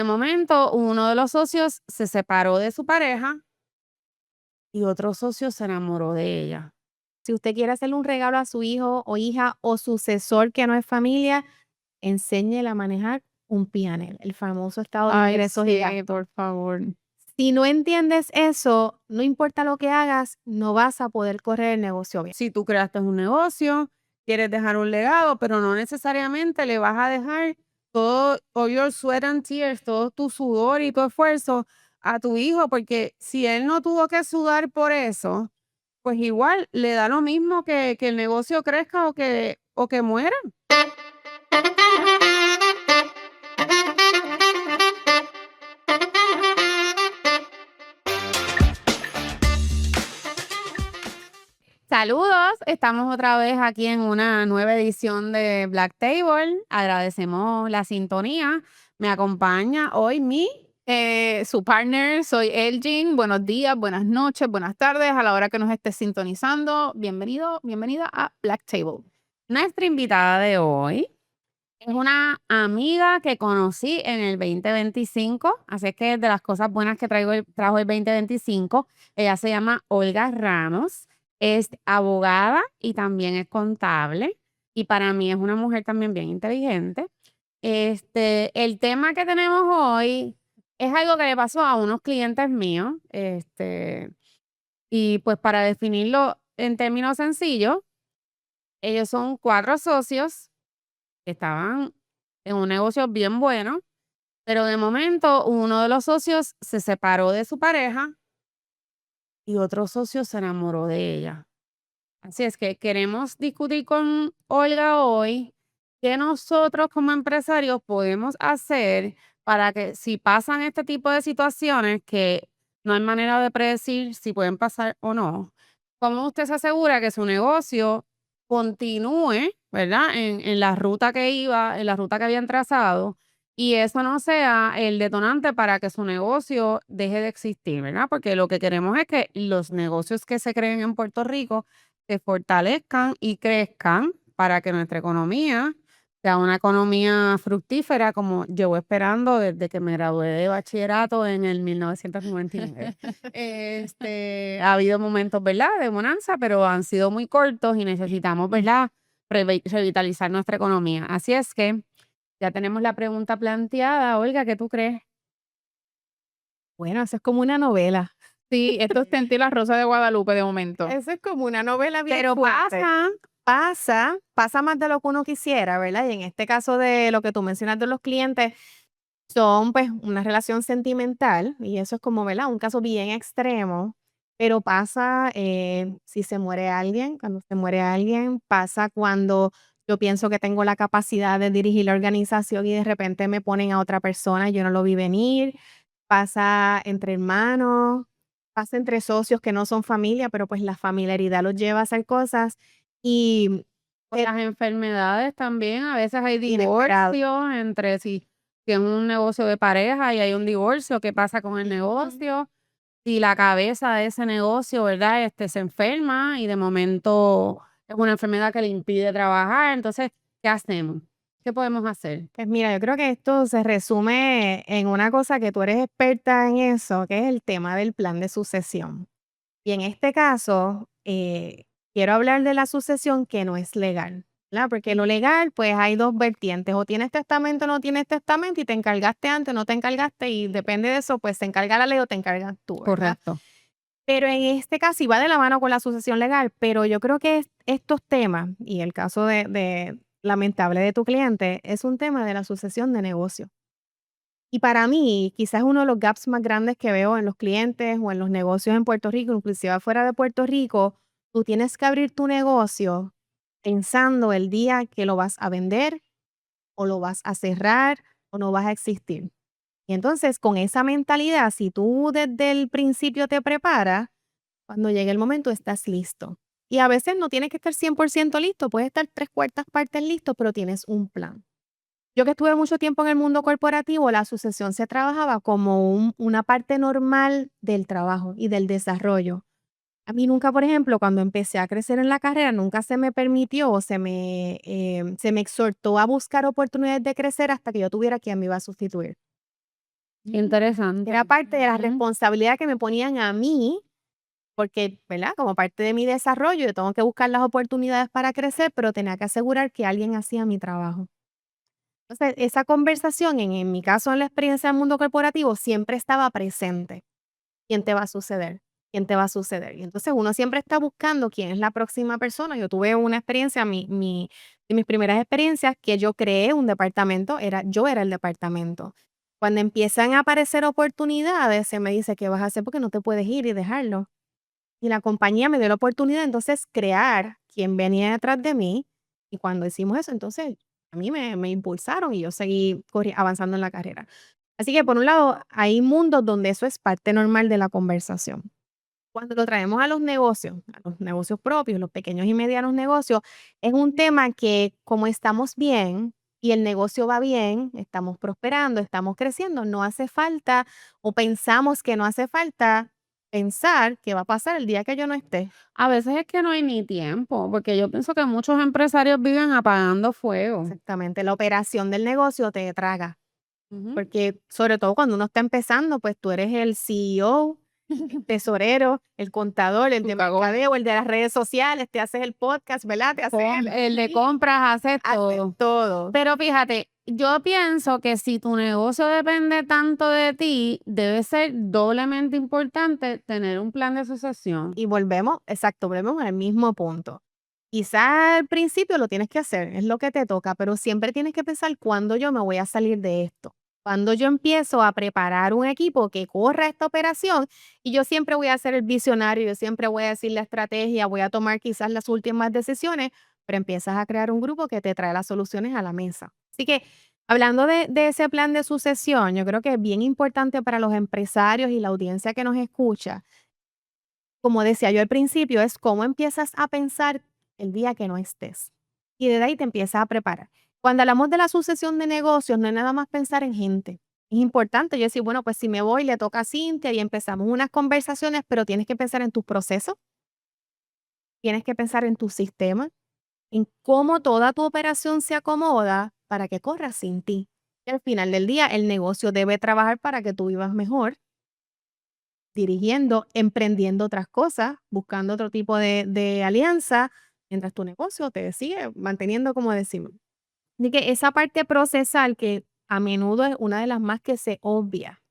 De momento, uno de los socios se separó de su pareja y otro socio se enamoró de ella. Si usted quiere hacerle un regalo a su hijo o hija o sucesor que no es familia, enséñele a manejar un P&L, el famoso estado de Ay, ingresos y sí, gastos. por favor. Si no entiendes eso, no importa lo que hagas, no vas a poder correr el negocio bien. Si tú creaste un negocio, quieres dejar un legado, pero no necesariamente le vas a dejar todo all your sweat and tears, todo tu sudor y tu esfuerzo a tu hijo, porque si él no tuvo que sudar por eso, pues igual le da lo mismo que el negocio crezca o que muera. Saludos, estamos otra vez aquí en una nueva edición de Black Table. Agradecemos la sintonía. Me acompaña hoy Su partner, soy Elgin. Buenos días, buenas noches, buenas tardes, a la hora que nos estés sintonizando. Bienvenido, bienvenida a Black Table. nuestra invitada de hoy. Es una amiga que conocí en el 2025, así es que de las cosas buenas que trajo el 2025, ella se llama Olga Ramos, es abogada y también es contable, y para mí es una mujer también bien inteligente. El tema que tenemos hoy es algo que le pasó a unos clientes míos, y pues para definirlo en términos sencillos, ellos son 4 socios que estaban en un negocio bien bueno, pero de momento uno de los socios se separó de su pareja y otro socio se enamoró de ella. Así es que queremos discutir con Olga hoy qué nosotros como empresarios podemos hacer para que si pasan este tipo de situaciones que no hay manera de predecir si pueden pasar o no, ¿cómo usted se asegura que su negocio continúe, ¿verdad? En la ruta que iba, en la ruta que habían trazado y eso no sea el detonante para que su negocio deje de existir, ¿verdad? Porque lo que queremos es que los negocios que se creen en Puerto Rico se fortalezcan y crezcan para que nuestra economía sea una economía fructífera como llevo esperando desde que me gradué de bachillerato en el 1999. Ha habido momentos, ¿verdad?, de bonanza, pero han sido muy cortos y necesitamos, ¿verdad?, revitalizar nuestra economía. Así es que ya tenemos la pregunta planteada. Olga, ¿qué tú crees? Bueno, eso es como una novela. Sí, esto es Tenti la Rosa de Guadalupe de momento. Eso es como una novela bien Pero fuerte. pasa. Pasa más de lo que uno quisiera, ¿verdad? Y en este caso de lo que tú mencionas de los clientes, son pues una relación sentimental y eso es como, ¿verdad? Un caso bien extremo, pero pasa si se muere alguien, cuando se muere alguien, pasa cuando yo pienso que tengo la capacidad de dirigir la organización y de repente me ponen a otra persona, yo no lo vi venir, pasa entre hermanos, pasa entre socios que no son familia, pero pues la familiaridad los lleva a hacer cosas y Con las enfermedades también, a veces hay inesperado. divorcios entre si es un negocio de pareja y hay un divorcio, ¿qué pasa con el Ujú. negocio? Si la cabeza de ese negocio, ¿verdad? Se enferma y de momento es una enfermedad que le impide trabajar, entonces, ¿qué hacemos? ¿Qué podemos hacer? Pues mira, yo creo que esto se resume en una cosa que tú eres experta en eso, que es el tema del plan de sucesión. Y en este caso, quiero hablar de la sucesión que no es legal, ¿verdad? Porque lo legal, pues hay dos vertientes, o tienes testamento o no tienes testamento y te encargaste antes, no te encargaste y depende de eso, pues se encarga la ley o te encargas tú, ¿verdad? Correcto. Pero en este caso, y va de la mano con la sucesión legal, pero yo creo que estos temas, y el caso de lamentable de tu cliente, es un tema de la sucesión de negocio. Y para mí, quizás uno de los gaps más grandes que veo en los clientes o en los negocios en Puerto Rico, inclusive afuera de Puerto Rico, tú tienes que abrir tu negocio pensando el día que lo vas a vender o lo vas a cerrar o no vas a existir. Y entonces, con esa mentalidad, si tú desde el principio te preparas, cuando llegue el momento estás listo. Y a veces no tienes que estar 100% listo, puedes estar tres cuartas partes listo, pero tienes un plan. Yo que estuve mucho tiempo en el mundo corporativo, la sucesión se trabajaba como una parte normal del trabajo y del desarrollo. A mí nunca, por ejemplo, cuando empecé a crecer en la carrera, nunca se me permitió o se me exhortó a buscar oportunidades de crecer hasta que yo tuviera quien me iba a sustituir. Interesante. Era parte de la Ujú. responsabilidad que me ponían a mí, porque, ¿verdad? Como parte de mi desarrollo, yo tengo que buscar las oportunidades para crecer, pero tenía que asegurar que alguien hacía mi trabajo. Entonces, esa conversación, en mi caso, en la experiencia del mundo corporativo, siempre estaba presente. ¿Quién te va a suceder? ¿Quién te va a suceder? Y entonces uno siempre está buscando quién es la próxima persona. Yo tuve una experiencia, de mis primeras experiencias, que yo creé un departamento, yo era el departamento. Cuando empiezan a aparecer oportunidades, se me dice, ¿qué vas a hacer? Porque no te puedes ir y dejarlo. Y la compañía me dio la oportunidad entonces crear quién venía detrás de mí. Y cuando hicimos eso, entonces a mí me impulsaron y yo seguí avanzando en la carrera. Así que por un lado, hay mundos donde eso es parte normal de la conversación. Cuando lo traemos a los negocios propios, los pequeños y medianos negocios, es un tema que como estamos bien y el negocio va bien, estamos prosperando, estamos creciendo, no hace falta o pensamos que no hace falta pensar qué va a pasar el día que yo no esté. A veces es que no hay ni tiempo, porque yo pienso que muchos empresarios viven apagando fuego. Exactamente, la operación del negocio te traga. Ujú. Porque sobre todo cuando uno está empezando, pues tú eres el CEO, el tesorero, el contador, el Tu de cagón. mercadeo, el de las redes sociales, te haces el podcast, ¿verdad? Te haces El de compras hace haces todo. todo. Pero fíjate, yo pienso que si tu negocio depende tanto de ti, debe ser doblemente importante tener un plan de sucesión. Y volvemos, exacto, volvemos al mismo punto. Quizá al principio lo tienes que hacer, es lo que te toca, pero siempre tienes que pensar cuándo yo me voy a salir de esto. Cuando yo empiezo a preparar un equipo que corra esta operación y yo siempre voy a ser el visionario, yo siempre voy a decir la estrategia, voy a tomar quizás las últimas decisiones, pero empiezas a crear un grupo que te trae las soluciones a la mesa. Así que hablando de ese plan de sucesión, yo creo que es bien importante para los empresarios y la audiencia que nos escucha, como decía yo al principio, es cómo empiezas a pensar el día que no estés. Y desde ahí te empiezas a preparar. Cuando hablamos de la sucesión de negocios, no es nada más pensar en gente. Es importante yo decir, bueno, pues si me voy, le toca a Cintia y empezamos unas conversaciones, pero tienes que pensar en tus procesos, tienes que pensar en tu sistema, en cómo toda tu operación se acomoda para que corra sin ti. Y al final del día, el negocio debe trabajar para que tú vivas mejor dirigiendo, emprendiendo otras cosas, buscando otro tipo de alianza, mientras tu negocio te sigue manteniendo como decimos. Así que esa parte procesal que a menudo es una de las más que se obvia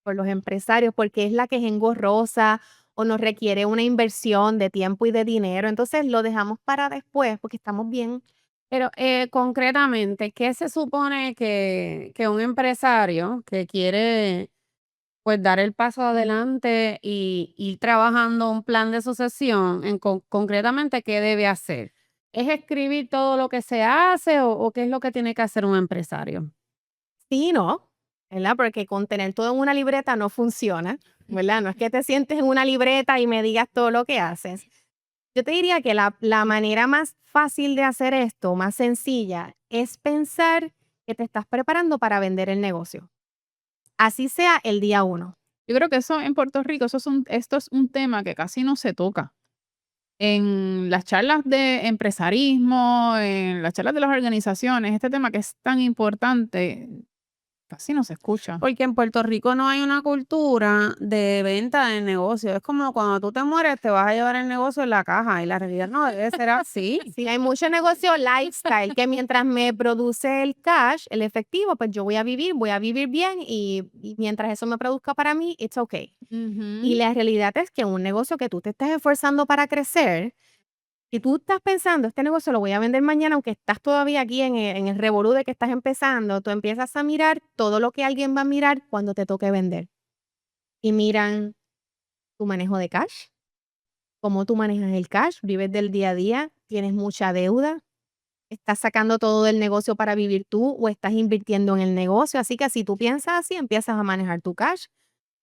por los empresarios, porque es la que es engorrosa o nos requiere una inversión de tiempo y de dinero, entonces lo dejamos para después porque estamos bien. Pero concretamente, ¿qué se supone que un empresario que quiere pues dar el paso adelante y ir trabajando un plan de sucesión, concretamente, ¿qué debe hacer? ¿Es escribir todo lo que se hace o qué es lo que tiene que hacer un empresario? Sí, no, ¿verdad? Porque con tener todo en una libreta no funciona, ¿verdad? No es que te sientes en una libreta y me digas todo lo que haces. Yo te diría que la manera más fácil de hacer esto, más sencilla, es pensar que te estás preparando para vender el negocio. Así sea el día uno. Yo creo que eso en Puerto Rico, esto es un tema que casi no se toca. En las charlas de empresarismo, en las charlas de las organizaciones, este tema que es tan importante, casi no se escucha. Porque en Puerto Rico no hay una cultura de venta de negocio. Es como cuando tú te mueres, te vas a llevar el negocio en la caja y la realidad no debe ser así. Sí, hay mucho negocio lifestyle que mientras me produce el cash, el efectivo, pues yo voy a vivir bien y mientras eso me produzca para mí, it's okay. Y la realidad es que un negocio que tú te estás esforzando para crecer, si tú estás pensando, este negocio lo voy a vender mañana, aunque estás todavía aquí en el revolú de que estás empezando, tú empiezas a mirar todo lo que alguien va a mirar cuando te toque vender. Y miran tu manejo de cash, cómo tú manejas el cash, vives del día a día, tienes mucha deuda, estás sacando todo del negocio para vivir tú o estás invirtiendo en el negocio. Así que si tú piensas así, empiezas a manejar tu cash,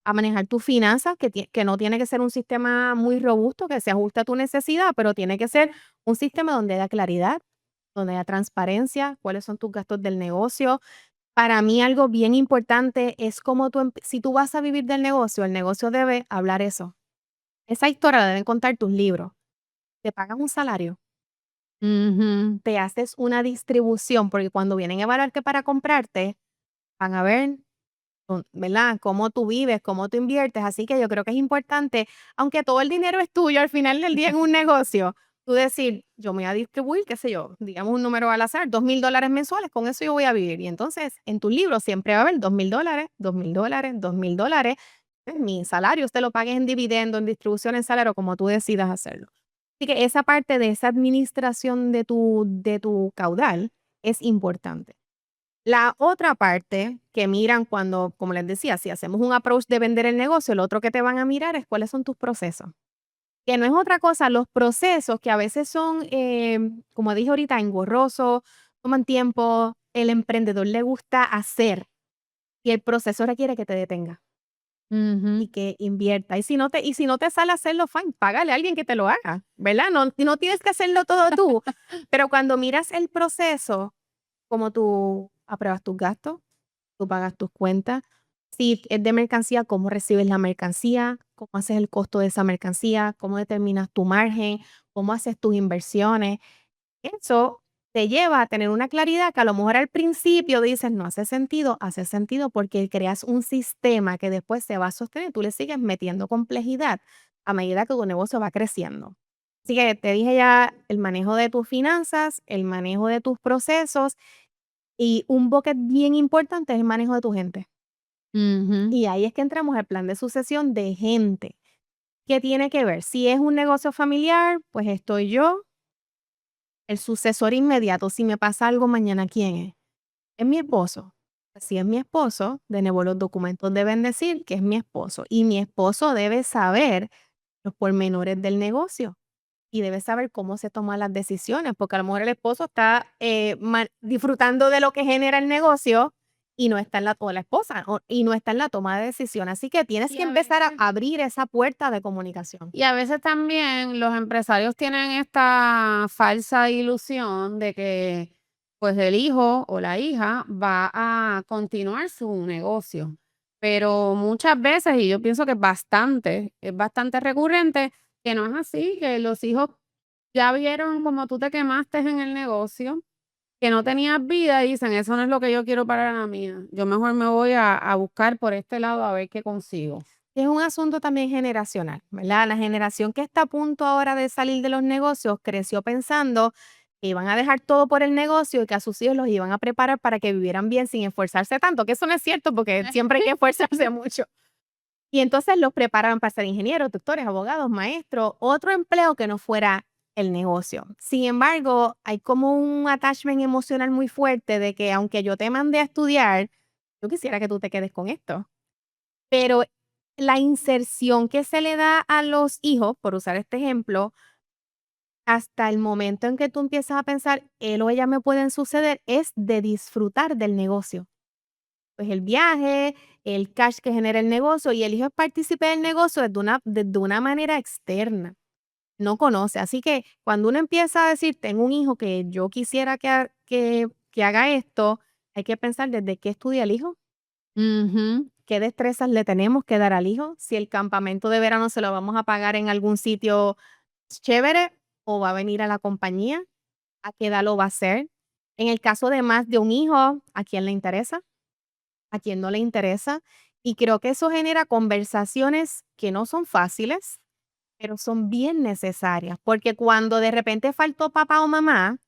a manejar tus finanzas, que no tiene que ser un sistema muy robusto, que se ajuste a tu necesidad, pero tiene que ser un sistema donde haya claridad, donde haya transparencia, cuáles son tus gastos del negocio. Para mí algo bien importante es cómo si tú vas a vivir del negocio, el negocio debe hablar eso. Esa historia la deben contar tus libros. Te pagan un salario, Ujú. te haces una distribución, porque cuando vienen a evaluarte para comprarte, van a ver ¿verdad? Cómo tú vives, cómo tú inviertes. Así que yo creo que es importante, aunque todo el dinero es tuyo al final del día en un negocio, tú decir, yo me voy a distribuir, qué sé yo, digamos un número al azar, $2,000 mensuales, con eso yo voy a vivir. Y entonces en tu libro siempre va a haber $2,000, $2,000, $2,000. Mi salario usted lo pague en dividendo, en distribución, en salario, como tú decidas hacerlo. Así que esa parte de esa administración de tu caudal es importante. La otra parte que miran cuando, como les decía, si hacemos un approach de vender el negocio, lo otro que te van a mirar es cuáles son tus procesos. Que no es otra cosa, los procesos que a veces son, como dije ahorita, engorrosos, toman tiempo, el emprendedor le gusta hacer y el proceso requiere que te detenga y que invierta. Y si no te sale hacerlo, fine, págale a alguien que te lo haga, ¿verdad? No tienes que hacerlo todo tú, pero cuando miras el proceso, como tú apruebas tus gastos, tú pagas tus cuentas. Si es de mercancía, cómo recibes la mercancía, cómo haces el costo de esa mercancía, cómo determinas tu margen, cómo haces tus inversiones. Eso te lleva a tener una claridad que a lo mejor al principio dices no hace sentido porque creas un sistema que después se va a sostener, tú le sigues metiendo complejidad a medida que tu negocio va creciendo. Así que te dije ya el manejo de tus finanzas, el manejo de tus procesos y un bucket bien importante es el manejo de tu gente. Y ahí es que entramos al plan de sucesión de gente. ¿Qué tiene que ver? Si es un negocio familiar, pues estoy yo, el sucesor inmediato. Si me pasa algo mañana, ¿quién es? Es mi esposo. Si es mi esposo, de nuevo los documentos deben decir que es mi esposo. Y mi esposo debe saber los pormenores del negocio y debe saber cómo se toman las decisiones, porque a lo mejor el esposo está disfrutando de lo que genera el negocio y no está en la, o la esposa, y no está en la toma de decisión. Así que tienes Y que a empezar a veces abrir esa puerta de comunicación. Y a veces también los empresarios tienen esta falsa ilusión de que pues el hijo o la hija va a continuar su negocio. Pero muchas veces, y yo pienso que es bastante recurrente, que no es así, que los hijos ya vieron como tú te quemaste en el negocio, que no tenías vida y dicen, eso no es lo que yo quiero para la mía. Yo mejor me voy a buscar por este lado a ver qué consigo. Es un asunto también generacional, ¿verdad? La generación que está a punto ahora de salir de los negocios creció pensando que iban a dejar todo por el negocio y que a sus hijos los iban a preparar para que vivieran bien sin esforzarse tanto, que eso no es cierto porque siempre hay que esforzarse mucho. Y entonces los preparaban para ser ingenieros, doctores, abogados, maestros, otro empleo que no fuera el negocio. Sin embargo, hay como un attachment emocional muy fuerte de que aunque yo te mandé a estudiar, yo quisiera que tú te quedes con esto. Pero la inserción que se le da a los hijos, por usar este ejemplo, hasta el momento en que tú empiezas a pensar, él o ella me pueden suceder, es de disfrutar del negocio. Pues el viaje, el cash que genera el negocio y el hijo participe del negocio desde una manera externa. No conoce. Así que cuando uno empieza a decir, tengo un hijo que yo quisiera que haga esto, hay que pensar desde qué estudia el hijo, qué destrezas le tenemos que dar al hijo, si el campamento de verano se lo vamos a pagar en algún sitio chévere o va a venir a la compañía, a qué edad lo va a hacer. En el caso de más de un hijo, ¿a quién le interesa? ¿A quién no le interesa? Y creo que eso genera conversaciones que no son fáciles, pero son bien necesarias, porque cuando de repente faltó papá o mamá,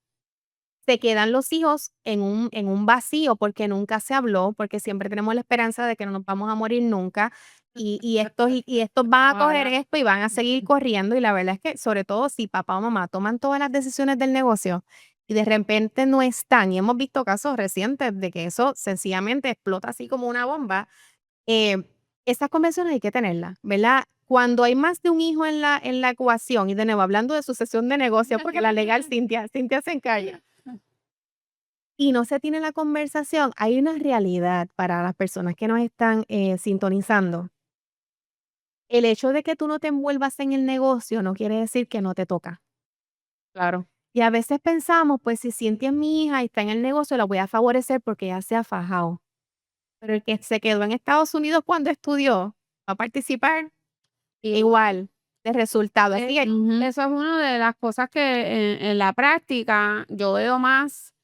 se quedan los hijos en un vacío porque nunca se habló, porque siempre tenemos la esperanza de que no nos vamos a morir nunca y estos van a coger Ojalá. esto y van a seguir corriendo y la verdad es que sobre todo si papá o mamá toman todas las decisiones del negocio y de repente no están, y hemos visto casos recientes de que eso sencillamente explota así como una bomba, eh, esas convenciones hay que tenerlas, ¿verdad? Cuando hay más de un hijo en la ecuación, y de nuevo hablando de sucesión de negocio, porque la legal Cintia se encarga, y no se tiene la conversación, hay una realidad para las personas que nos están sintonizando. El hecho de que tú no te envuelvas en el negocio no quiere decir que no te toca. Claro. Y a veces pensamos, pues si Cintia es mi hija y está en el negocio, la voy a favorecer porque ya se ha fajado. Pero el que se quedó en Estados Unidos cuando estudió va a participar igual de resultado. Así que Eso es una de las cosas que en la práctica yo veo más,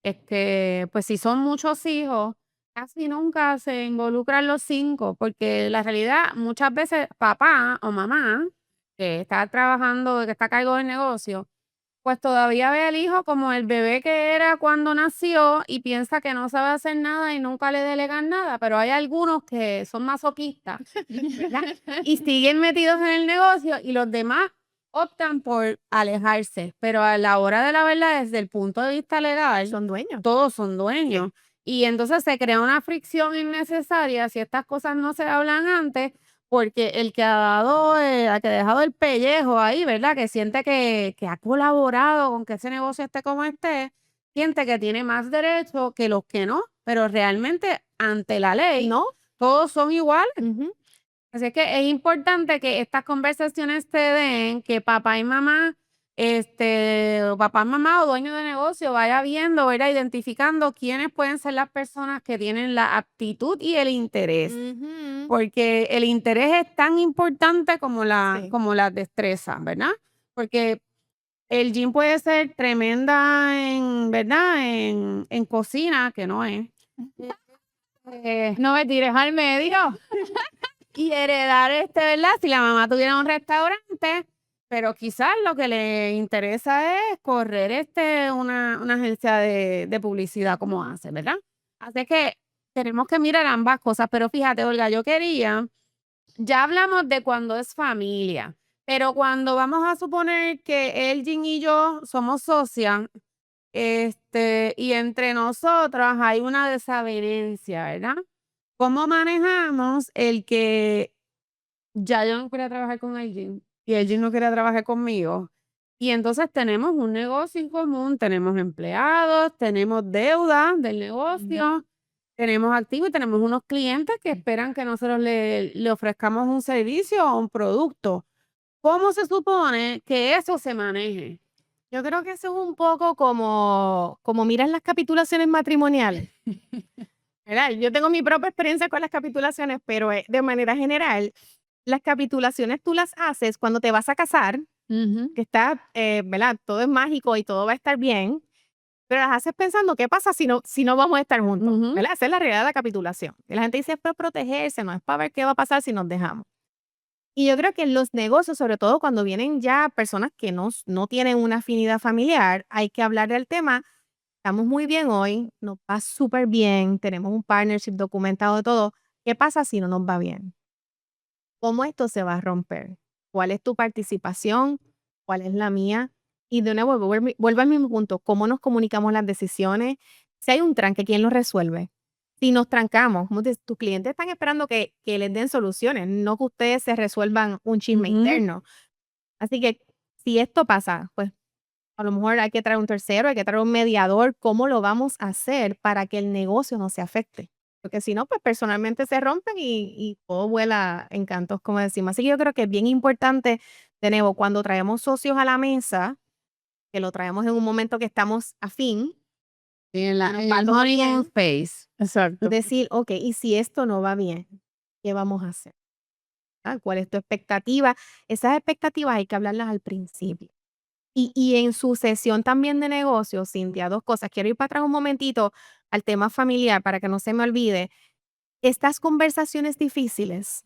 es que pues si son muchos hijos, Casi nunca se involucran los 5, porque la realidad, muchas veces papá o mamá, que está trabajando, que está a cargo del negocio, pues todavía ve al hijo como el bebé que era cuando nació y piensa que no sabe hacer nada y nunca le delegan nada, pero hay algunos que son masoquistas, ¿verdad? Y siguen metidos en el negocio y los demás optan por alejarse, pero a la hora de la verdad, desde el punto de vista legal, Son dueños. todos son dueños. Y entonces se crea una fricción innecesaria si estas cosas no se hablan antes, porque el que ha dado, el que ha dejado el pellejo ahí, ¿verdad? Que siente que ha colaborado con que ese negocio esté como esté, siente que tiene más derecho que los que no, pero realmente ante la ley ¿No? todos son iguales. Ujú. Así es que es importante que estas conversaciones se den, que papá y mamá, o papá, mamá o dueño de negocio vaya viendo, vaya identificando quiénes pueden ser las personas que tienen la aptitud y el interés, Ujú. porque el interés es tan importante como Sí. como la destreza, ¿verdad? Porque el gym puede ser tremenda en, ¿verdad? En cocina, que no es. No me tires al medio. Y heredar, ¿verdad? Si la mamá tuviera un restaurante, pero quizás lo que le interesa es correr, una agencia de publicidad como hace, ¿verdad? Así que tenemos que mirar ambas cosas, pero fíjate, Olga, ya hablamos de cuando es familia, pero cuando vamos a suponer que Elgin y yo somos socias, y entre nosotros hay una desavenencia, ¿verdad? ¿Cómo manejamos el que ya yo no quería trabajar con alguien y alguien no quería trabajar conmigo? Y entonces tenemos un negocio en común, tenemos empleados, tenemos deuda del negocio, tenemos activos y tenemos unos clientes que esperan que nosotros le ofrezcamos un servicio o un producto. ¿Cómo se supone que eso se maneje? Yo creo que eso es un poco como miran las capitulaciones matrimoniales. ¿Verdad? Yo tengo mi propia experiencia con las capitulaciones, pero de manera general, las capitulaciones tú las haces cuando te vas a casar, que está, ¿verdad? Todo es mágico y todo va a estar bien, pero las haces pensando, ¿qué pasa si no vamos a estar juntos? Ujú. ¿Verdad? Esa es la realidad de la capitulación. Y la gente dice, es para protegerse, no es para ver qué va a pasar si nos dejamos. Y yo creo que en los negocios, sobre todo cuando vienen ya personas que no tienen una afinidad familiar, hay que hablar del tema. Estamos muy bien hoy, nos va súper bien, tenemos un partnership documentado de todo. ¿Qué pasa si no nos va bien? ¿Cómo esto se va a romper? ¿Cuál es tu participación? ¿Cuál es la mía? Y de nuevo, vuelvo al mismo punto, ¿cómo nos comunicamos las decisiones? Si hay un tranque, ¿quién lo resuelve? Si nos trancamos, como tus clientes están esperando que les den soluciones, no que ustedes se resuelvan un chisme Ujú. interno. Así que si esto pasa, pues a lo mejor hay que traer un tercero, hay que traer un mediador. ¿Cómo lo vamos a hacer para que el negocio no se afecte? Porque si no, pues personalmente se rompen y todo vuela en cantos, como decimos. Así que yo creo que es bien importante, de nuevo, cuando traemos socios a la mesa, que lo traemos en un momento que estamos afín, Sí, en nos en va el todo honeymoon bien, phase. Exacto. decir, ok, y si esto no va bien, ¿qué vamos a hacer? ¿Cuál es tu expectativa? Esas expectativas hay que hablarlas al principio. Y en su sesión también de negocios, Cintia, 2 cosas. Quiero ir para atrás un momentito al tema familiar para que no se me olvide. Estas conversaciones difíciles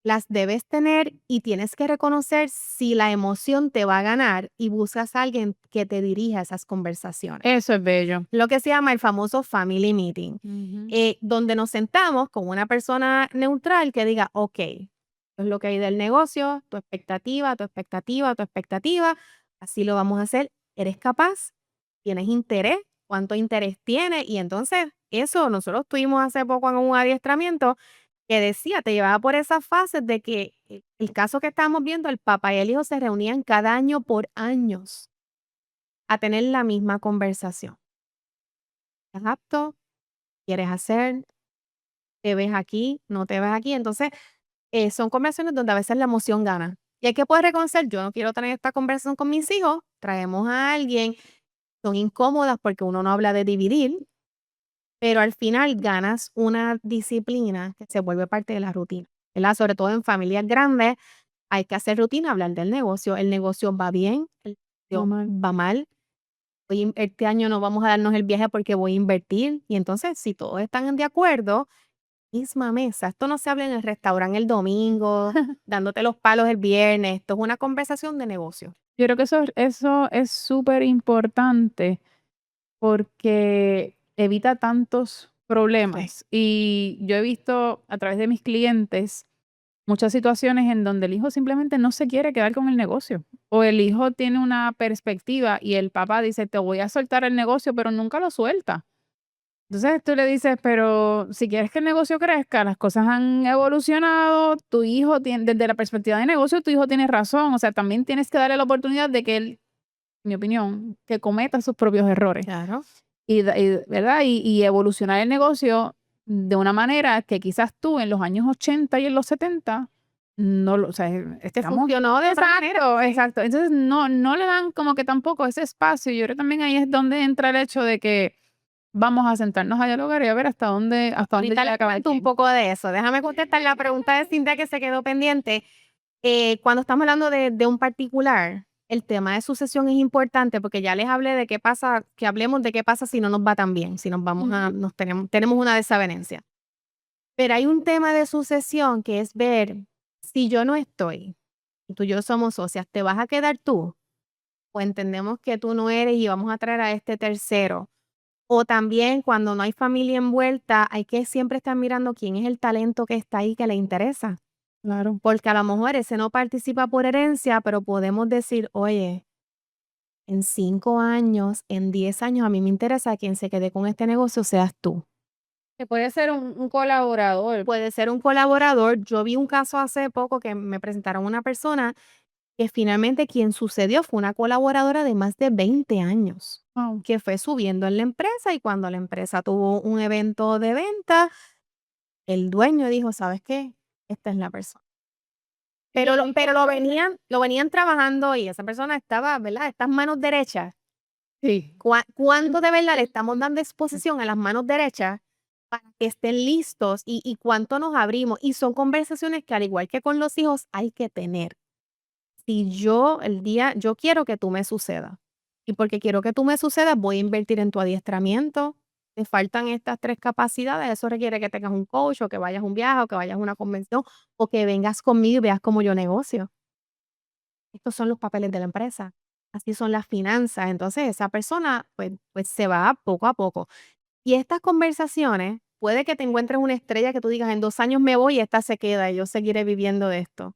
las debes tener y tienes que reconocer si la emoción te va a ganar y buscas a alguien que te dirija esas conversaciones. Eso es bello. Lo que se llama el famoso family meeting, donde nos sentamos con una persona neutral que diga, ok, esto es lo que hay del negocio, tu expectativa, tu expectativa, tu expectativa, así lo vamos a hacer. ¿Eres capaz? ¿Tienes interés? ¿Cuánto interés tienes? Y entonces eso, nosotros tuvimos hace poco en un adiestramiento que decía, te llevaba por esas fases de que el caso que estábamos viendo, el papá y el hijo se reunían cada año por años a tener la misma conversación. ¿Estás apto? ¿Quieres hacer? ¿Te ves aquí? ¿No te ves aquí? Entonces, son conversaciones donde a veces la emoción gana. Y hay que poder reconocer, yo no quiero tener esta conversación con mis hijos, traemos a alguien, son incómodas porque uno no habla de dividir, pero al final ganas una disciplina que se vuelve parte de la rutina, ¿verdad? Sobre todo en familias grandes, hay que hacer rutina, hablar del negocio. El negocio va bien, el negocio mal. va mal. Este año no vamos a darnos el viaje porque voy a invertir. Y entonces, si todos están de acuerdo, misma mesa. Esto no se habla en el restaurante el domingo, dándote los palos el viernes. Esto es una conversación de negocio. Yo creo que eso es súper importante porque evita tantos problemas. Y yo he visto a través de mis clientes muchas situaciones en donde el hijo simplemente no se quiere quedar con el negocio. O el hijo tiene una perspectiva y el papá dice, te voy a soltar el negocio, pero nunca lo suelta. Entonces tú le dices, pero si quieres que el negocio crezca, las cosas han evolucionado, tu hijo tiene, desde la perspectiva de negocio, tu hijo tiene razón. O sea, también tienes que darle la oportunidad de que él, en mi opinión, que cometa sus propios errores. Claro. ¿Verdad? Y evolucionar el negocio de una manera que quizás tú en los años 80 y en los 70 no lo, o sea, Te estamos funcionó de otra manera. exacto, exacto. Entonces no le dan como que tampoco ese espacio. Yo creo que también ahí es donde entra el hecho de que vamos a sentarnos a dialogar y a ver hasta dónde Ahorita llega les cada cuento un quien. poco de eso. Déjame contestar la pregunta de Cintia que se quedó pendiente. Cuando estamos hablando de un particular, el tema de sucesión es importante porque ya les hablé de qué pasa, que hablemos de qué pasa si no nos va tan bien, si nos vamos a, tenemos una desavenencia. Pero hay un tema de sucesión que es ver si yo no estoy y tú y yo somos socias, ¿te vas a quedar tú? O entendemos que tú no eres y vamos a traer a este tercero. O también cuando no hay familia envuelta, hay que siempre estar mirando quién es el talento que está ahí que le interesa. Claro. Porque a lo mejor ese no participa por herencia, pero podemos decir, oye, en 5 años, en 10 años, a mí me interesa quien se quede con este negocio seas tú. Que puede ser un colaborador. Puede ser un colaborador. Yo vi un caso hace poco que me presentaron una persona que finalmente quien sucedió fue una colaboradora de más de 20 años, Wow. que fue subiendo en la empresa y cuando la empresa tuvo un evento de venta, el dueño dijo, ¿sabes qué? Esta es la persona. Pero lo venían trabajando y esa persona estaba, ¿verdad? Estas manos derechas. Sí. ¿Cuánto de verdad le estamos dando exposición a las manos derechas para que estén listos y cuánto nos abrimos? Y son conversaciones que al igual que con los hijos hay que tener. Si yo yo quiero que tú me sucedas y porque quiero que tú me sucedas voy a invertir en tu adiestramiento. Te faltan estas 3 capacidades, eso requiere que tengas un coach o que vayas a un viaje o que vayas a una convención o que vengas conmigo y veas cómo yo negocio. Estos son los papeles de la empresa, así son las finanzas. Entonces, esa persona, pues se va poco a poco. Y estas conversaciones, puede que te encuentres una estrella que tú digas: "En 2 años me voy y esta se queda y yo seguiré viviendo de esto".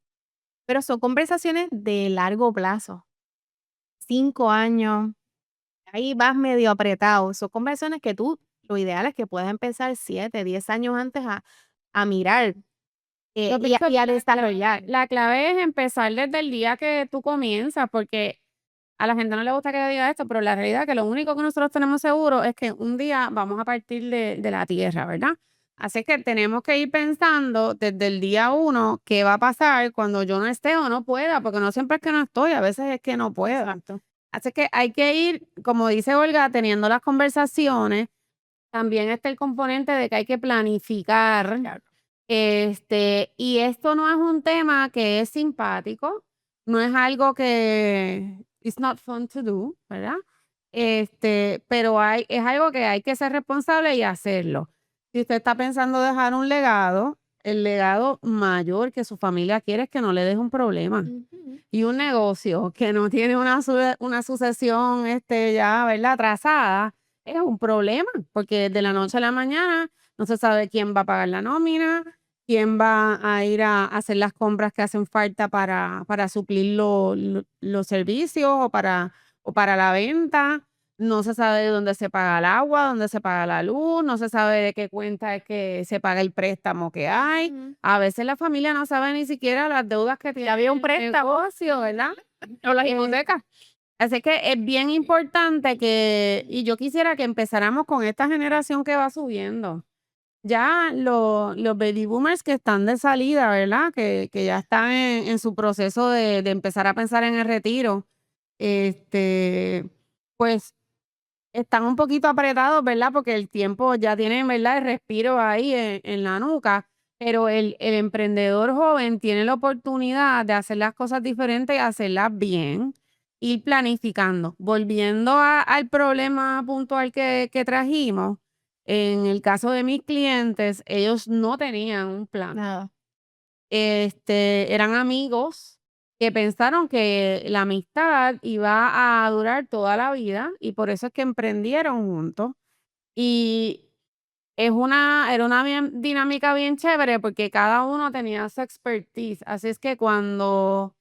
Pero son conversaciones de largo plazo, 5 años, ahí vas medio apretado. Son conversaciones que tú lo ideal es que puedas empezar 7, 10 años antes a mirar, Yo y pienso a que desarrollar. la clave es empezar desde el día que tú comienzas, porque a la gente no le gusta que le diga esto, pero la realidad es que lo único que nosotros tenemos seguro es que un día vamos a partir de la tierra, ¿verdad? Así que tenemos que ir pensando desde el día uno qué va a pasar cuando yo no esté o no pueda, porque no siempre es que no estoy, a veces es que no puedo. Exacto. Así que hay que ir, como dice Olga, teniendo las conversaciones. También está el componente de que hay que planificar. Claro. Y esto no es un tema que es simpático, no es algo que it's not fun to do, ¿verdad? Pero es algo que hay que ser responsable y hacerlo. Si usted está pensando dejar un legado, el legado mayor que su familia quiere es que no le deje un problema. Ujú. Y un negocio que no tiene una sucesión ya, ¿verdad? Trazada, es un problema, porque de la noche a la mañana no se sabe quién va a pagar la nómina, quién va a ir a hacer las compras que hacen falta para suplir los servicios o para la venta. No se sabe de dónde se paga el agua, dónde se paga la luz, no se sabe de qué cuenta es que se paga el préstamo que hay. Ujú. A veces la familia no sabe ni siquiera las deudas que tiene había un el préstamo. negocio, ¿verdad? O las Eh, hipotecas. Así que es bien importante y yo quisiera que empezáramos con esta generación que va subiendo. Ya los baby boomers que están de salida, ¿verdad? Que ya están en su proceso de empezar a pensar en el retiro, pues están un poquito apretados, ¿verdad? Porque el tiempo ya tienen, ¿verdad? El respiro ahí en la nuca, pero el emprendedor joven tiene la oportunidad de hacer las cosas diferentes y hacerlas bien. ir planificando. Volviendo al problema puntual que trajimos, en el caso de mis clientes, ellos no tenían un plan. Nada. Eran amigos que pensaron que la amistad iba a durar toda la vida y por eso es que emprendieron juntos. Y era una dinámica bien chévere porque cada uno tenía su expertise. Así es que cuando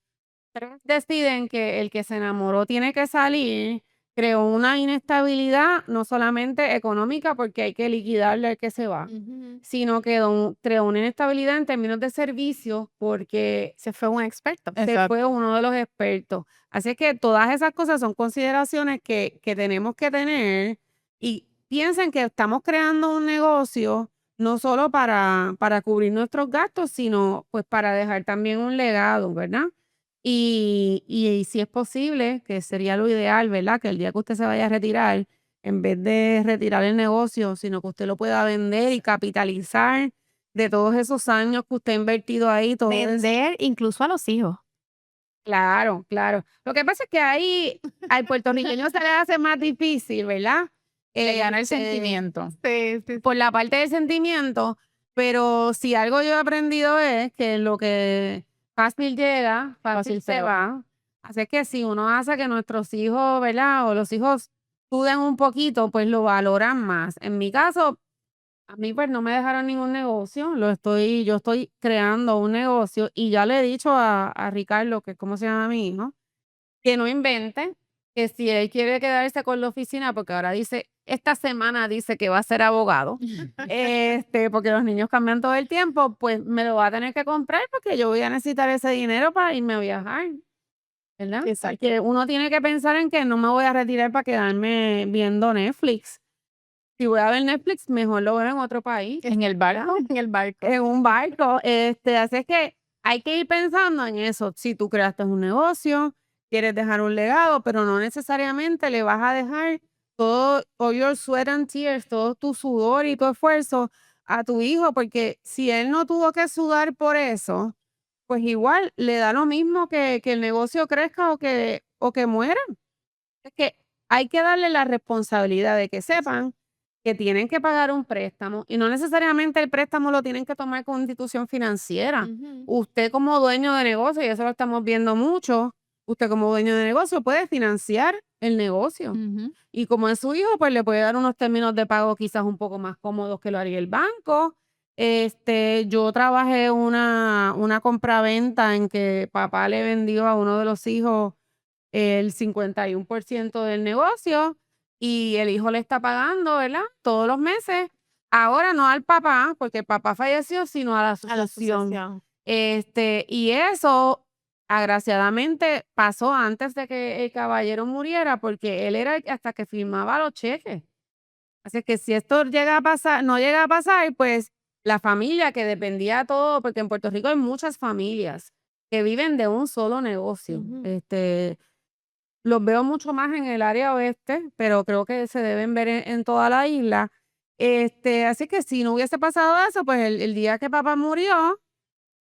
tres deciden que el que se enamoró tiene que salir, creó una inestabilidad no solamente económica porque hay que liquidarle al que se va, sino que creó una inestabilidad en términos de servicio porque Se fue un experto. se Exacto. fue uno de los expertos. Así que todas esas cosas son consideraciones que tenemos que tener y piensen que estamos creando un negocio no solo para cubrir nuestros gastos, sino pues para dejar también un legado, ¿verdad? Y si es posible, que sería lo ideal, ¿verdad? Que el día que usted se vaya a retirar, en vez de retirar el negocio, sino que usted lo pueda vender y capitalizar de todos esos años que usted ha invertido ahí, todo eso. Vender incluso a los hijos. Claro, claro. Lo que pasa es que ahí al puertorriqueño se le hace más difícil, ¿verdad? Le gana el Este, sentimiento. Sí, sí. por la parte del sentimiento, pero si algo yo he aprendido es que lo que fácil llega, fácil se va. Así que si uno hace que nuestros hijos, ¿verdad? O los hijos suden un poquito, pues lo valoran más. En mi caso, a mí pues no me dejaron ningún negocio, yo estoy creando un negocio y ya le he dicho a Ricardo, que es como se llama mi hijo, que no invente, que si él quiere quedarse con la oficina, porque ahora dice, esta semana dice que va a ser abogado, porque los niños cambian todo el tiempo, pues me lo va a tener que comprar porque yo voy a necesitar ese dinero para irme a viajar, ¿verdad? Exacto. Porque uno tiene que pensar en que no me voy a retirar para quedarme viendo Netflix. Si voy a ver Netflix, mejor lo veo en otro país, En el barco. En el barco. en un barco. Así es que hay que ir pensando en eso. Si tú creaste un negocio, quieres dejar un legado, pero no necesariamente le vas a dejar todo, all your sweat and tears, todo tu sudor y tu esfuerzo a tu hijo, porque si él no tuvo que sudar por eso, pues igual le da lo mismo que el negocio crezca o que muera. Es que hay que darle la responsabilidad de que sepan que tienen que pagar un préstamo y no necesariamente el préstamo lo tienen que tomar con una institución financiera. Usted como dueño de negocio, y eso lo estamos viendo mucho, usted como dueño de negocio puede financiar el negocio. Y como es su hijo, pues le puede dar unos términos de pago quizás un poco más cómodos que lo haría el banco. Yo trabajé una compraventa en que papá le vendió a uno de los hijos el 51% del negocio y el hijo le está pagando, ¿verdad? Todos los meses. Ahora no al papá, porque el papá falleció, sino a la A la asociación. asociación. Y eso, agraciadamente, pasó antes de que el caballero muriera, porque él era el que hasta que firmaba los cheques. Así que si esto llega a pasar, no llega a pasar, pues la familia que dependía todo, porque en Puerto Rico hay muchas familias que viven de un solo negocio. Los veo mucho más en el área oeste, pero creo que se deben ver en toda la isla. Así que si no hubiese pasado eso, pues el día que papá murió,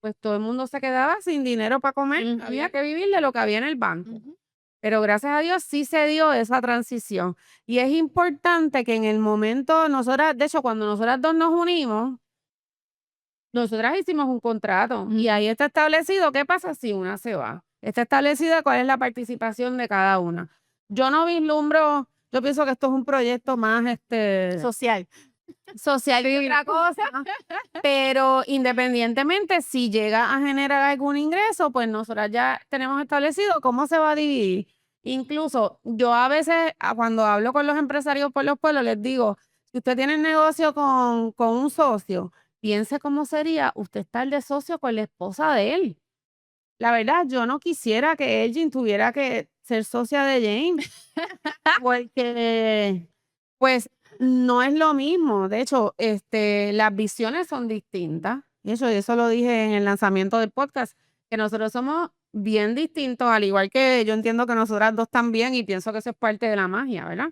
pues todo el mundo se quedaba sin dinero para comer. Había que vivir de lo que había en el banco. Pero gracias a Dios sí se dio esa transición. Y es importante que en el momento, nosotras, de hecho, cuando nosotras dos nos unimos, nosotras hicimos un contrato y ahí está establecido qué pasa si una se va. Está establecida cuál es la participación de cada una. Yo no vislumbro, yo pienso que esto es un proyecto más Social. social y otra cosa, pero independientemente si llega a generar algún ingreso, pues nosotras ya tenemos establecido cómo se va a dividir. Incluso yo a veces cuando hablo con los empresarios por los pueblos les digo, si usted tiene negocio con un socio, piense cómo sería usted estar de socio con la esposa de él. La verdad, yo no quisiera que Elgin tuviera que ser socia de James, porque pues no es lo mismo. De hecho, las visiones son distintas. De hecho, eso lo dije en el lanzamiento del podcast, que nosotros somos bien distintos, al igual que yo entiendo que nosotras dos también, y pienso que eso es parte de la magia, ¿verdad?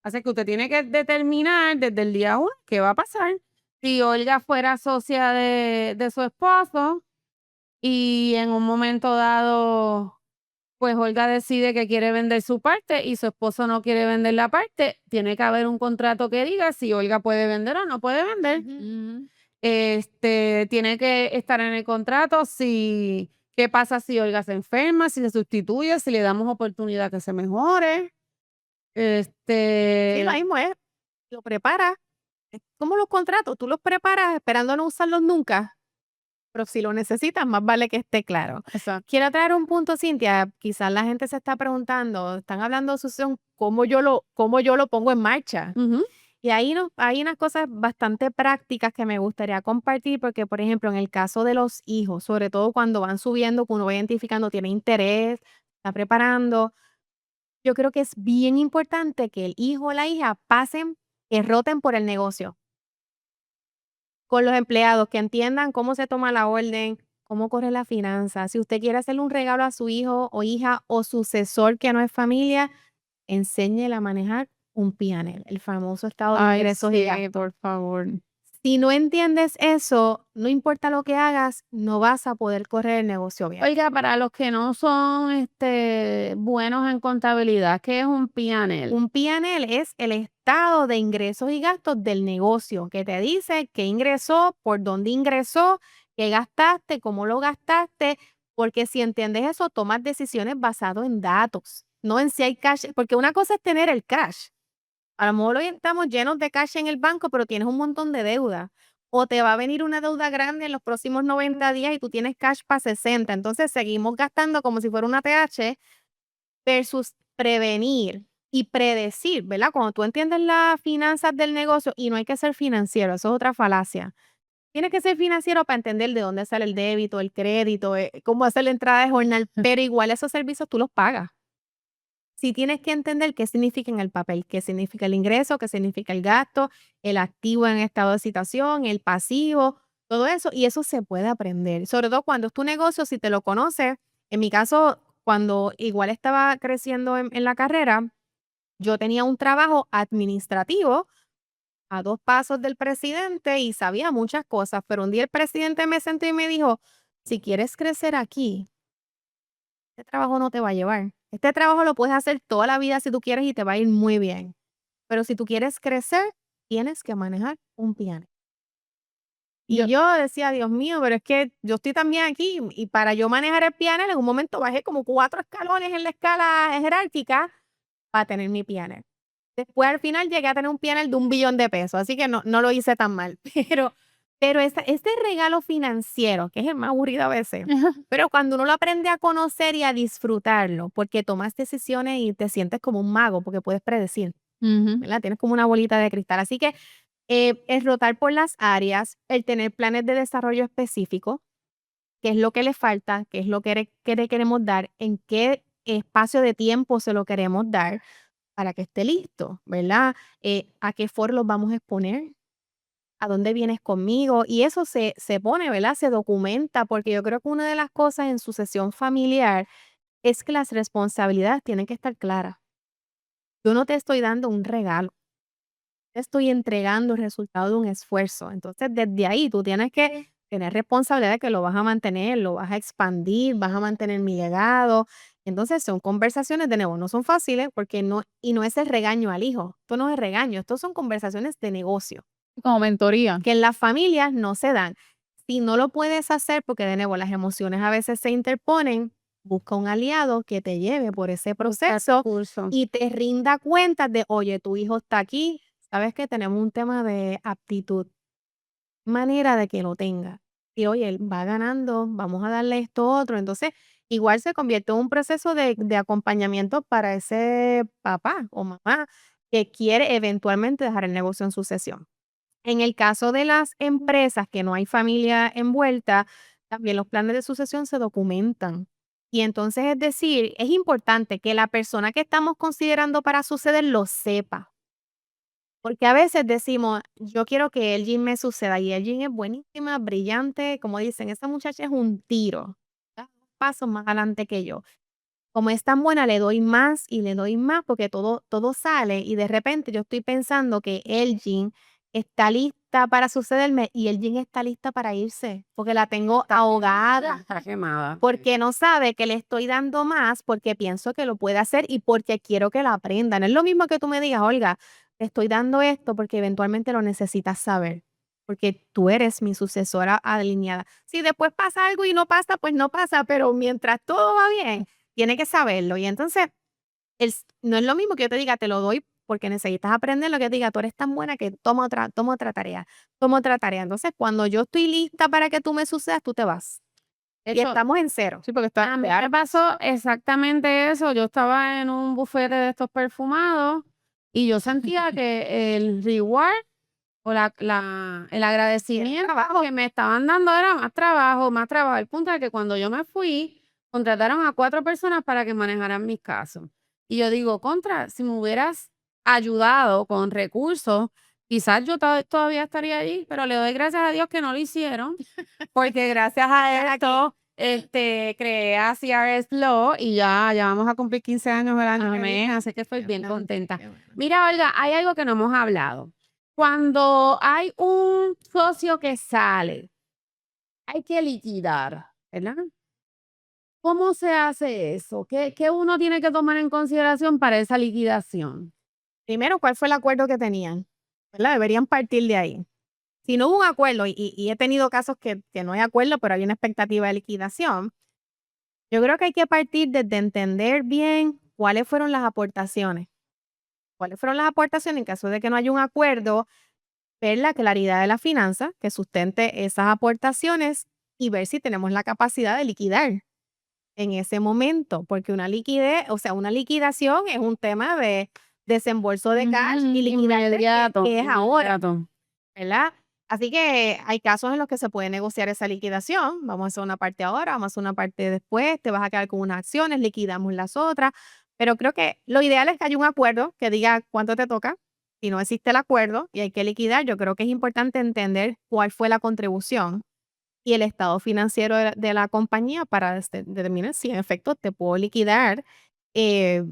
Así que usted tiene que determinar desde el día uno qué va a pasar. Si Olga fuera socia de su esposo y en un momento dado pues Olga decide que quiere vender su parte y su esposo no quiere vender la parte, tiene que haber un contrato que diga si Olga puede vender o no puede vender. Ujú. Tiene que estar en el contrato si qué pasa si Olga se enferma, si se sustituye, si le damos oportunidad que se mejore. Sí, lo mismo es, lo preparas. Es como los contratos, tú los preparas esperando no usarlos nunca, pero si lo necesitas, más vale que esté claro. Exacto. Quiero traer un punto, Cintia, quizás la gente se está preguntando, están hablando de sucesión, cómo yo lo pongo en marcha. Ujú. Y ahí hay unas cosas bastante prácticas que me gustaría compartir, porque, por ejemplo, en el caso de los hijos, sobre todo cuando van subiendo, que uno va identificando, tiene interés, está preparando, yo creo que es bien importante que el hijo o la hija que roten por el negocio con los empleados, que entiendan cómo se toma la orden, cómo corre la finanza. Si usted quiere hacerle un regalo a su hijo o hija o sucesor que no es familia, enséñele a manejar un P&L, el famoso estado de Ay, ingresos y sí, gastos. por favor. Si no entiendes eso, no importa lo que hagas, no vas a poder correr el negocio bien. Oiga, para los que no son buenos en contabilidad, ¿qué es un P&L? Un P&L es el estado de ingresos y gastos del negocio, que te dice qué ingresó, por dónde ingresó, qué gastaste, cómo lo gastaste, porque si entiendes eso, tomas decisiones basadas en datos, no en si hay cash, porque una cosa es tener el cash. A lo mejor hoy estamos llenos de cash en el banco, pero tienes un montón de deuda. O te va a venir una deuda grande en los próximos 90 días y tú tienes cash para 60. Entonces seguimos gastando como si fuera una TH versus prevenir y predecir, ¿verdad? Cuando tú entiendes las finanzas del negocio, y no hay que ser financiero, eso es otra falacia. Tienes que ser financiero para entender de dónde sale el débito, el crédito, cómo hacer la entrada de jornal, pero igual esos servicios tú los pagas. Sí tienes que entender qué significa en el papel, qué significa el ingreso, qué significa el gasto, el activo en estado de situación, el pasivo, todo eso, y eso se puede aprender. Sobre todo cuando es tu negocio, si te lo conoces. En mi caso, cuando igual estaba creciendo en la carrera, yo tenía un trabajo administrativo a 2 pasos del presidente y sabía muchas cosas, pero un día el presidente me sentó y me dijo: "Si quieres crecer aquí, este trabajo no te va a llevar. Este trabajo lo puedes hacer toda la vida si tú quieres y te va a ir muy bien. Pero si tú quieres crecer, tienes que manejar un piano". Yo Y yo decía: "Dios mío, pero es que yo estoy también aquí", y para yo manejar el piano, en un momento bajé como 4 escalones en la escala jerárquica para tener mi piano. Después, al final, llegué a tener un piano de $1.000.000.000, así que no lo hice tan mal. Pero este regalo financiero, que es el más aburrido a veces, pero cuando uno lo aprende a conocer y a disfrutarlo, porque tomas decisiones y te sientes como un mago, porque puedes predecir, Ujú. ¿verdad? Tienes como una bolita de cristal. Así que el rotar por las áreas, el tener planes de desarrollo específicos, qué es lo que le falta, qué es lo que le queremos dar, en qué espacio de tiempo se lo queremos dar para que esté listo, ¿verdad? A qué foro los vamos a exponer, a dónde vienes conmigo, y eso se pone, ¿verdad? Se documenta, porque yo creo que una de las cosas en sucesión familiar es que las responsabilidades tienen que estar claras. Yo no te estoy dando un regalo, te estoy entregando el resultado de un esfuerzo. Entonces, desde ahí tú tienes que tener responsabilidad de que lo vas a mantener, lo vas a expandir, vas a mantener mi legado. Entonces, son conversaciones, de nuevo, no son fáciles porque no es el regaño al hijo. Esto no es regaño, esto son conversaciones de negocio como mentoría. que en las familias no se dan. Si no lo puedes hacer, porque de nuevo las emociones a veces se interponen, busca un aliado que te lleve por ese Buscar proceso recursos. y te rinda cuenta de: "Oye, tu hijo está aquí, sabes que tenemos un tema de aptitud, manera de que lo tenga. Y oye, él va ganando, vamos a darle esto otro". Entonces, igual se convierte en un proceso de acompañamiento para ese papá o mamá que quiere eventualmente dejar el negocio en sucesión. En el caso de las empresas que no hay familia envuelta, también los planes de sucesión se documentan. Y entonces, es decir, es importante que la persona que estamos considerando para suceder lo sepa. Porque a veces decimos: "Yo quiero que Elgin me suceda", y Elgin es buenísima, brillante, como dicen, esa muchacha es un tiro, da 2 pasos más adelante que yo. Como es tan buena, le doy más y le doy más porque todo sale, y de repente yo estoy pensando que Elgin está lista lista para sucederme y el Jean está lista para irse porque la tengo ahogada. Está quemada. Porque no sabe que le estoy dando más porque pienso que lo puede hacer y porque quiero que lo aprenda. No es lo mismo que tú me digas, Olga, te estoy dando esto porque eventualmente lo necesitas saber, porque tú eres mi sucesora alineada. Si después pasa algo y no pasa, pues no pasa, pero mientras todo va bien, tiene que saberlo. Y entonces, no es lo mismo que yo te diga, te lo doy porque necesitas aprender, lo que te diga, tú eres tan buena que toma otra tarea, toma otra tarea. Entonces, cuando yo estoy lista para que tú me sucedas, tú te vas. De Y hecho, estamos en cero. Sí, porque está a mí de me ar- pasó exactamente eso. Yo estaba en un bufete de estos perfumados y yo sentía que el reward o el agradecimiento que me estaban dando era más trabajo, más trabajo. El punto es que cuando yo me fui, contrataron a 4 personas para que manejaran mis casos. Y yo digo, si me hubieras ayudado con recursos, quizás yo todavía estaría allí, pero le doy gracias a Dios que no lo hicieron, porque gracias a esto creé a CRS Law y ya vamos a cumplir 15 años el año que viene, así que estoy bien contenta. Mira, Olga, hay algo que no hemos hablado. Cuando hay un socio que sale, hay que liquidar, ¿verdad? ¿Cómo se hace eso? ¿Qué uno tiene que tomar en consideración para esa liquidación? Primero, ¿cuál fue el acuerdo que tenían? ¿Verdad? Deberían partir de ahí. Si no hubo un acuerdo, y he tenido casos que no hay acuerdo, pero hay una expectativa de liquidación, yo creo que hay que partir desde entender bien cuáles fueron las aportaciones. ¿Cuáles fueron las aportaciones en caso de que no haya un acuerdo? Ver la claridad de la finanza que sustente esas aportaciones y ver si tenemos la capacidad de liquidar en ese momento, porque una liquidación es un tema de desembolso de cash y liquidar Inmediato, que es ahora, inmediato. ¿verdad? Así que hay casos en los que se puede negociar esa liquidación. Vamos a hacer una parte ahora, vamos a hacer una parte después, te vas a quedar con unas acciones, liquidamos las otras. Pero creo que lo ideal es que haya un acuerdo que diga cuánto te toca. Si no existe el acuerdo y hay que liquidar, yo creo que es importante entender cuál fue la contribución y el estado financiero de la compañía para determinar si en efecto te puedo liquidar eh,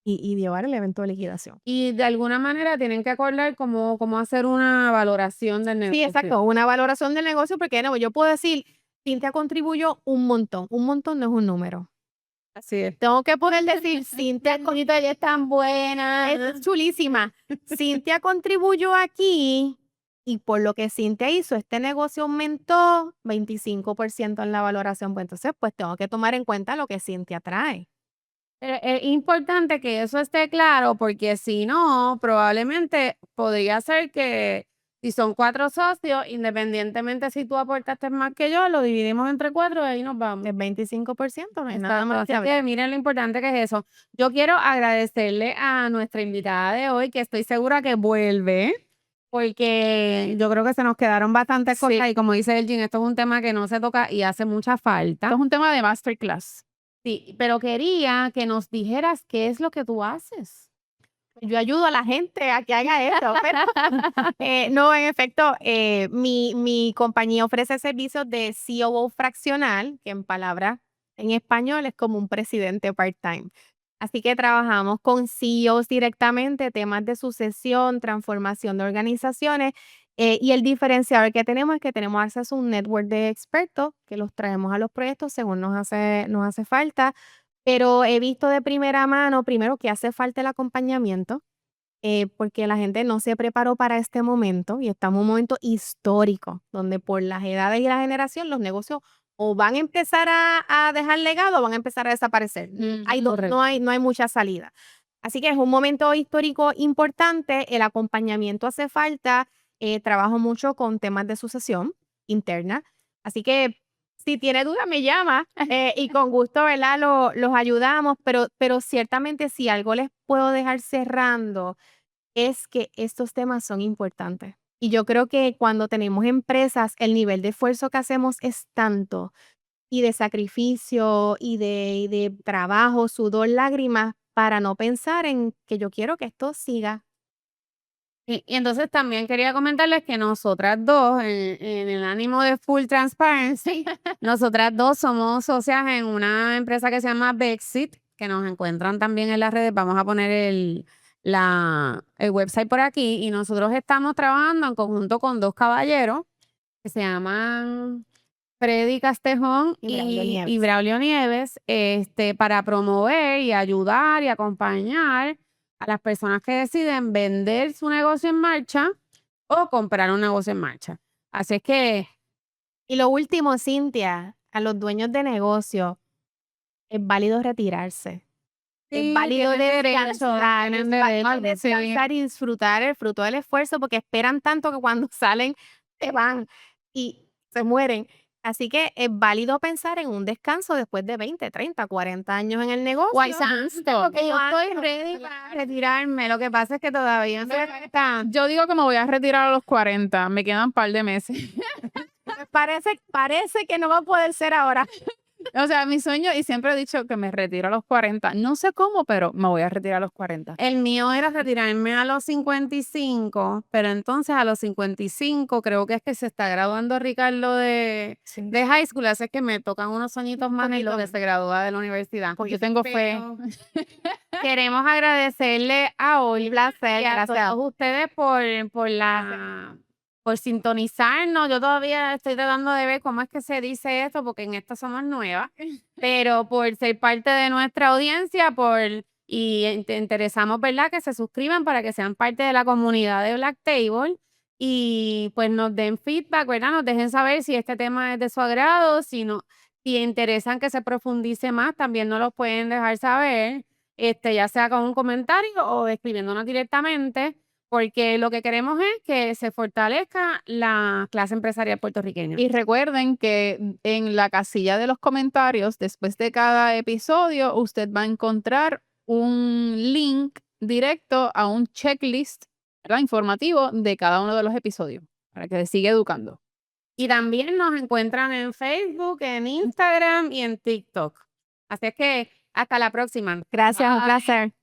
y llevar el evento de liquidación. Y de alguna manera tienen que acordar cómo hacer una valoración del negocio. Sí, exacto, una valoración del negocio, porque no, yo puedo decir, Cintia contribuyó un montón no es un número. Así es. Tengo que poder decir, Cintia, Ella es tan buena. es chulísima, Cintia contribuyó aquí y por lo que Cintia hizo, este negocio aumentó 25% en la valoración, pues entonces pues tengo que tomar en cuenta lo que Cintia trae. Pero es importante que eso esté claro porque si no, probablemente podría ser que si son 4 socios, independientemente si tú aportaste más que yo, lo dividimos entre 4 y ahí nos vamos. El 25%, no hay nada Exacto, más que así hablar. que miren lo importante que es eso. Yo quiero agradecerle a nuestra invitada de hoy, que estoy segura que vuelve, porque yo creo que se nos quedaron bastantes Sí. cosas y como dice Elgin, esto es un tema que no se toca y hace mucha falta. Esto es un tema de masterclass. Sí, pero quería que nos dijeras qué es lo que tú haces. Yo ayudo a la gente a que haga esto, pero no, en efecto, mi compañía ofrece servicios de COO fraccional, que en español es como un presidente part-time. Así que trabajamos con CEOs directamente, temas de sucesión, transformación de organizaciones, y el diferenciador que tenemos es que tenemos acceso a un network de expertos que los traemos a los proyectos según nos hace falta. Pero he visto de primera mano, primero, que hace falta el acompañamiento, porque la gente no se preparó para este momento y estamos en un momento histórico, donde por las edades y la generación los negocios o van a empezar a dejar legado o van a empezar a desaparecer. Correcto. No hay mucha salida. Así que es un momento histórico importante, el acompañamiento hace falta, trabajo mucho con temas de sucesión interna, así que si tiene duda me llama y con gusto, ¿verdad? Los ayudamos, pero ciertamente si algo les puedo dejar cerrando es que estos temas son importantes. Y yo creo que cuando tenemos empresas, el nivel de esfuerzo que hacemos es tanto y de sacrificio y de trabajo, sudor, lágrimas, para no pensar en que yo quiero que esto siga. Y entonces también quería comentarles que nosotras dos, en el ánimo de full transparency, nosotras dos somos socias en una empresa que se llama Bexit, que nos encuentran también en las redes. Vamos a poner el website por aquí y nosotros estamos trabajando en conjunto con 2 caballeros que se llaman Freddy Castejón y Braulio Nieves, para promover y ayudar y acompañar a las personas que deciden vender su negocio en marcha o comprar un negocio en marcha. Así es que Y lo último, Cintia, a los dueños de negocio, es válido retirarse. Es sí, válido tienen descansar, tienen es válido derecho, sí. descansar y disfrutar el fruto del esfuerzo, porque esperan tanto que cuando salen se van y se mueren. Así que es válido pensar en un descanso después de 20, 30, 40 años en el negocio. Guay santo, porque yo estoy Exacto. ready para retirarme. Lo que pasa es que todavía no está. Yo digo que me voy a retirar a los 40, me quedan un par de meses. Pues parece que no va a poder ser ahora. O sea, mi sueño, y siempre he dicho que me retiro a los 40. No sé cómo, pero me voy a retirar a los 40. El mío era retirarme a los 55, pero entonces a los 55 creo que es que se está graduando Ricardo de high school, así que me tocan unos añitos más en lo que se gradúa de la universidad. Pues yo tengo fe. Pero queremos agradecerle a Olga placer, y a gracias. todos ustedes por sintonizarnos. Yo todavía estoy tratando de ver cómo es que se dice esto, porque en esto somos nuevas, pero por ser parte de nuestra audiencia, te interesamos, ¿verdad?, que se suscriban para que sean parte de la comunidad de Black Table y pues nos den feedback, ¿verdad? Nos dejen saber si este tema es de su agrado, si interesan que se profundice más, también nos lo pueden dejar saber, ya sea con un comentario o escribiéndonos directamente, porque lo que queremos es que se fortalezca la clase empresarial puertorriqueña. Y recuerden que en la casilla de los comentarios, después de cada episodio, usted va a encontrar un link directo a un checklist, ¿verdad?, informativo de cada uno de los episodios, para que se siga educando. Y también nos encuentran en Facebook, en Instagram y en TikTok. Así es que hasta la próxima. Gracias, un Bye. placer.